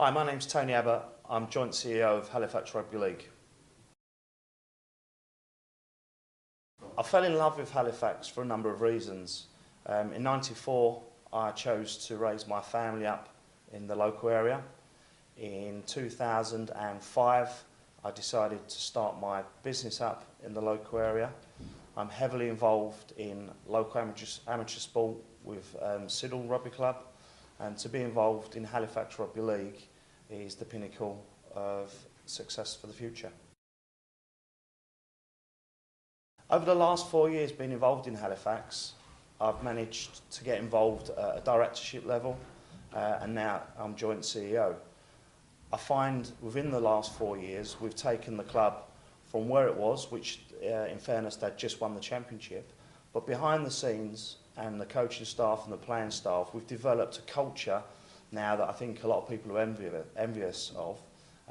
Hi, my name's Tony Abbott. I'm Joint CEO of Halifax Rugby League. I fell in love with Halifax for a number of reasons. In '94, I chose to raise my family up in the local area. In 2005, I decided to start my business up in the local area. I'm heavily involved in local amateur sport with Siddle Rugby Club, and to be involved in Halifax Rugby League is the pinnacle of success for the future. Over the last 4 years being involved in Halifax, I've managed to get involved at a directorship level, and now I'm joint CEO. I find within the last 4 years we've taken the club from where it was, which in fairness they'd just won the championship, but behind the scenes and the coaching staff and the playing staff, we've developed a culture now that I think a lot of people are envious of,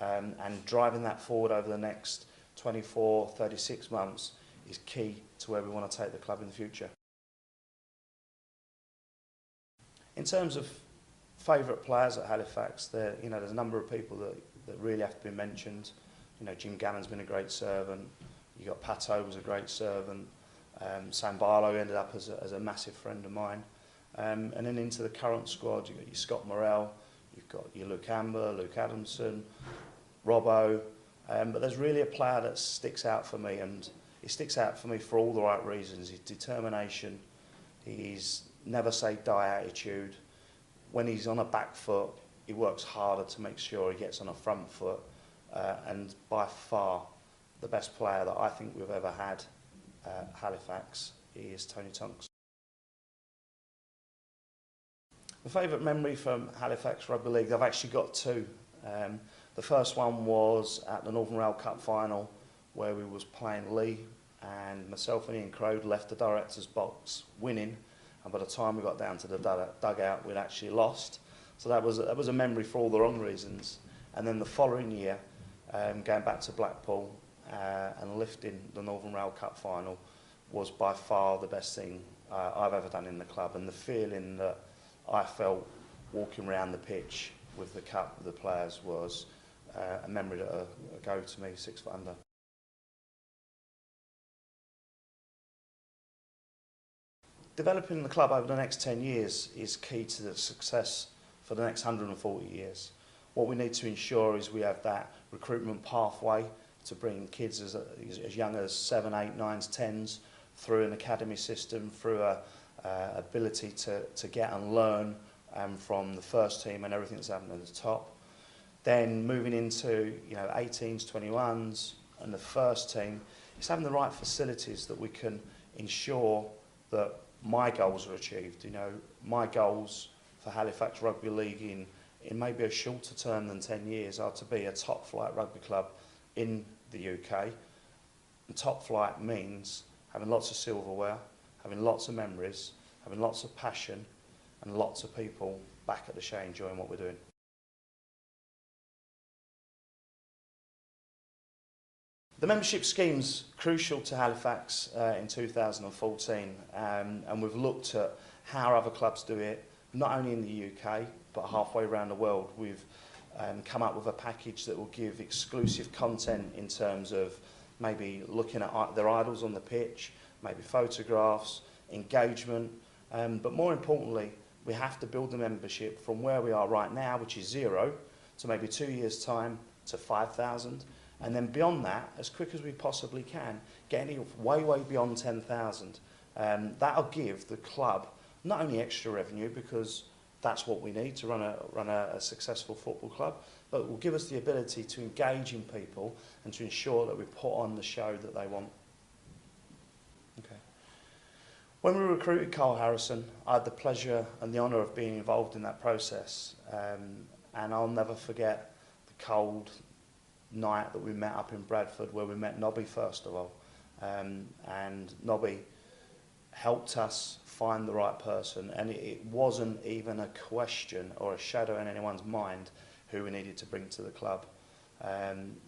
and driving that forward over the next 24, 36 months is key to where we want to take the club in the future. In terms of favourite players at Halifax, there's a number of people that really have to be mentioned. Jim Gannon's been a great servant. You got Pato was a great servant. Sam Barlow ended up as a massive friend of mine. And then into the current squad, you've got your Scott Morrell, you've got your Luke Amber, Luke Adamson, Robbo. But there's really a player that sticks out for me, and he sticks out for me for all the right reasons. His determination, his never say die attitude. When he's on a back foot, he works harder to make sure he gets on a front foot. And by far, the best player that I think we've ever had at Halifax is Tony Tonks. My favourite memory from Halifax Rugby League, I've actually got two. The first one was at the Northern Rail Cup final, where we was playing Leigh, and myself and Ian Crode left the director's box winning, and by the time we got down to the dugout, we'd actually lost. So that was a memory for all the wrong reasons. And then the following year, going back to Blackpool and lifting the Northern Rail Cup final was by far the best thing I've ever done in the club, and the feeling that I felt walking around the pitch with the cup with the players was a memory that will go to me 6 foot under. Developing the club over the next 10 years is key to the success for the next 140 years. What we need to ensure is we have that recruitment pathway to bring kids as young as 7, 8, 9s, 10s through an academy system, through a ability to get and learn from the first team and everything that's happening at the top. Then moving into 18s, 21s and the first team, it's having the right facilities that we can ensure that my goals are achieved. My goals for Halifax Rugby League in maybe a shorter term than 10 years are to be a top flight rugby club in the UK. And top flight means having lots of silverware, having lots of memories, having lots of passion and lots of people back at the Shay enjoying what we're doing. The membership scheme's crucial to Halifax in 2014, and we've looked at how other clubs do it, not only in the UK but halfway around the world. We've come up with a package that will give exclusive content in terms of maybe looking at their idols on the pitch, maybe photographs, engagement, but more importantly, we have to build the membership from where we are right now, which is 0, to maybe 2 years' time to 5,000, and then beyond that, as quick as we possibly can, getting way beyond 10,000. That'll give the club not only extra revenue, because that's what we need to run a successful football club, but it will give us the ability to engage in people and to ensure that we put on the show that they want. Okay. When we recruited Carl Harrison, I had the pleasure and the honour of being involved in that process, and I'll never forget the cold night that we met up in Bradford, where we met Nobby first of all, and Nobby helped us find the right person, and it wasn't even a question or a shadow in anyone's mind who we needed to bring to the club.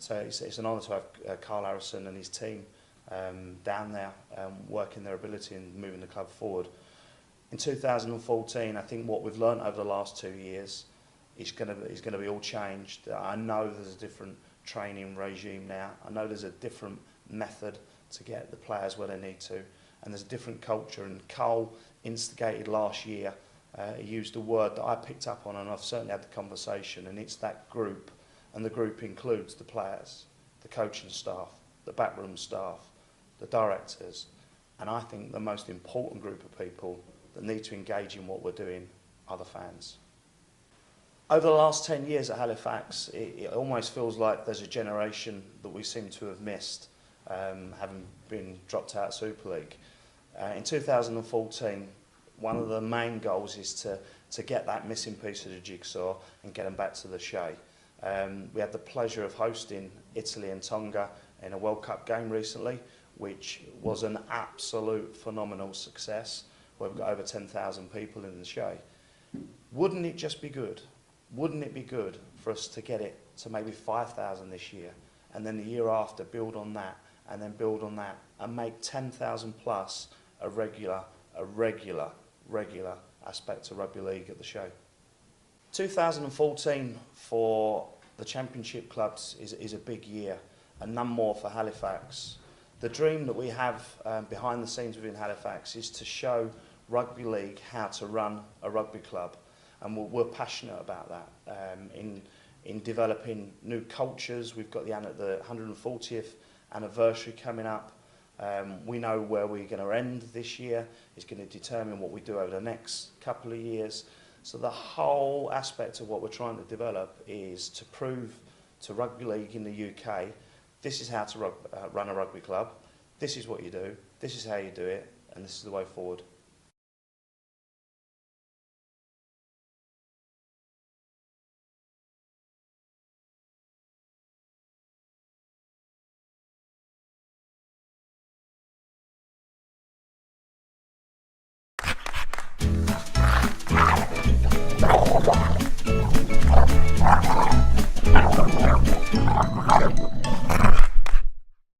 So it's an honour to have Carl Harrison and his team down there working their ability and moving the club forward. In 2014, I think what we've learned over the last 2 years is going to be all changed. I know there's a different training regime now. I know there's a different method to get the players where they need to, and there's a different culture. And Cole instigated last year. He used a word that I picked up on, and I've certainly had the conversation, and it's that group. And the group includes the players, the coaching staff, the backroom staff, the directors, and I think the most important group of people that need to engage in what we're doing are the fans. Over the last 10 years at Halifax, it almost feels like there's a generation that we seem to have missed, having been dropped out of Super League. In 2014, one of the main goals is to get that missing piece of the jigsaw and get them back to the Shay. We had the pleasure of hosting Italy and Tonga in a World Cup game recently, which was an absolute phenomenal success. We've got over 10,000 people in the Shay. Wouldn't it just be good? Wouldn't it be good for us to get it to maybe 5,000 this year, and then the year after build on that, and then build on that, and make 10,000 plus a regular aspect of rugby league at the Show. 2014 for the Championship clubs is a big year, and none more for Halifax. The dream that we have behind the scenes within Halifax is to show rugby league how to run a rugby club, and we're passionate about that. In developing new cultures, we've got the 140th anniversary coming up. We know where we're going to end this year. It's going to determine what we do over the next couple of years. So the whole aspect of what we're trying to develop is to prove to rugby league in the UK, this is how to run a rugby club, this is what you do, this is how you do it, and this is the way forward.